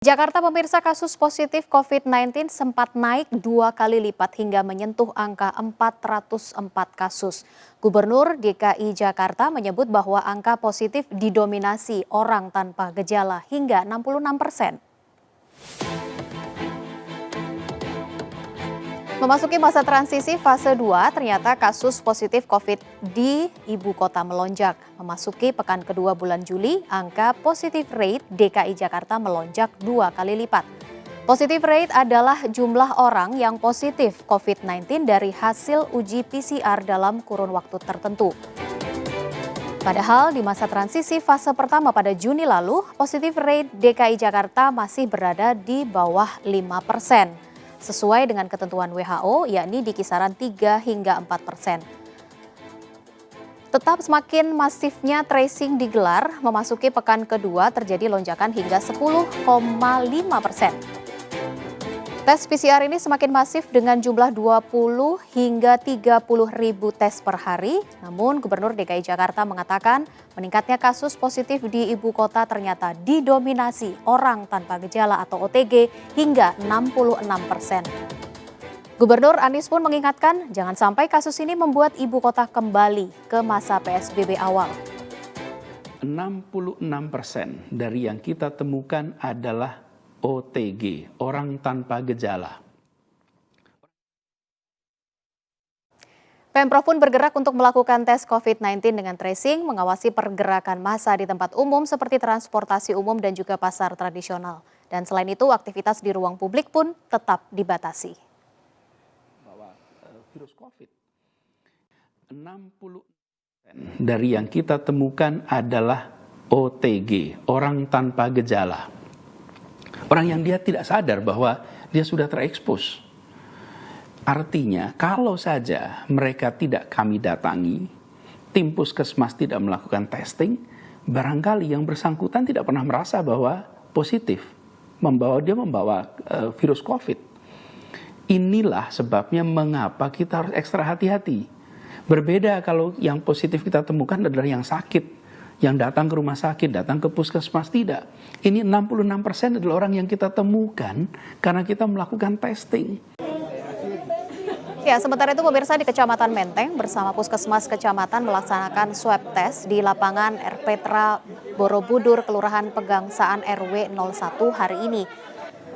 Jakarta pemirsa kasus positif COVID-19 sempat naik 2 kali lipat hingga menyentuh angka 404 kasus. Gubernur DKI Jakarta menyebut bahwa angka positif didominasi orang tanpa gejala hingga 66%. Memasuki masa transisi fase 2, ternyata kasus positif COVID di ibu kota melonjak. Memasuki pekan kedua bulan Juli, angka positif rate DKI Jakarta melonjak 2 kali lipat. Positif rate adalah jumlah orang yang positif COVID-19 dari hasil uji PCR dalam kurun waktu tertentu. Padahal di masa transisi fase pertama pada Juni lalu, positif rate DKI Jakarta masih berada di bawah 5%. Sesuai dengan ketentuan WHO, yakni di kisaran 3 hingga 4%. Tetap semakin masifnya tracing digelar, memasuki pekan kedua terjadi lonjakan hingga 10,5%. Tes PCR ini semakin masif dengan jumlah 20 hingga 30 ribu tes per hari. Namun Gubernur DKI Jakarta mengatakan meningkatnya kasus positif di ibu kota ternyata didominasi orang tanpa gejala atau OTG hingga 66%. Gubernur Anies pun mengingatkan jangan sampai kasus ini membuat ibu kota kembali ke masa PSBB awal. 66% dari yang kita temukan adalah OTG, orang tanpa gejala. Pemprov pun bergerak untuk melakukan tes COVID-19 dengan tracing, mengawasi pergerakan massa di tempat umum seperti transportasi umum dan juga pasar tradisional. Dan selain itu, aktivitas di ruang publik pun tetap dibatasi. Bahwa virus COVID, 60% dari yang kita temukan adalah OTG, orang tanpa gejala. Orang yang dia tidak sadar bahwa dia sudah terekspos. Artinya, kalau saja mereka tidak kami datangi, tim puskesmas tidak melakukan testing, barangkali yang bersangkutan tidak pernah merasa bahwa positif, dia membawa virus COVID. Inilah sebabnya mengapa kita harus ekstra hati-hati. Berbeda kalau yang positif kita temukan adalah yang sakit, yang datang ke rumah sakit, datang ke puskesmas, tidak. Ini 66% adalah orang yang kita temukan karena kita melakukan testing. Ya, sementara itu pemirsa di Kecamatan Menteng bersama Puskesmas Kecamatan melaksanakan swab test di lapangan Erpetra Borobudur, Kelurahan Pegangsaan RW 01 hari ini.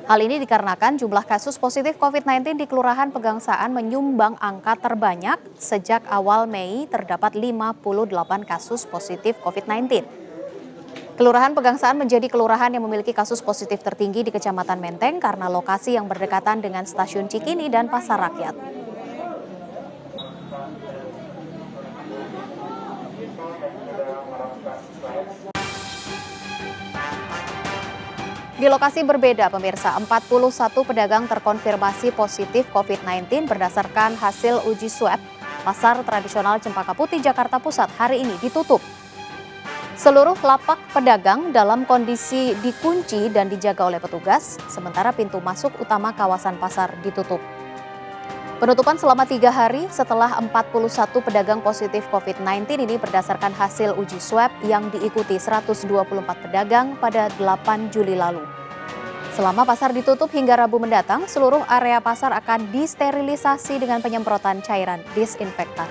Hal ini dikarenakan jumlah kasus positif COVID-19 di Kelurahan Pegangsaan menyumbang angka terbanyak sejak awal Mei terdapat 58 kasus positif COVID-19. Kelurahan Pegangsaan menjadi kelurahan yang memiliki kasus positif tertinggi di Kecamatan Menteng karena lokasi yang berdekatan dengan Stasiun Cikini dan Pasar Rakyat. Di lokasi berbeda, pemirsa, 41 pedagang terkonfirmasi positif COVID-19 berdasarkan hasil uji swab. Pasar tradisional Cempaka Putih, Jakarta Pusat hari ini ditutup. Seluruh lapak pedagang dalam kondisi dikunci dan dijaga oleh petugas, sementara pintu masuk utama kawasan pasar ditutup. Penutupan selama 3 hari setelah 41 pedagang positif COVID-19 ini berdasarkan hasil uji swab yang diikuti 124 pedagang pada 8 Juli lalu. Selama pasar ditutup hingga Rabu mendatang, seluruh area pasar akan disterilisasi dengan penyemprotan cairan disinfektan.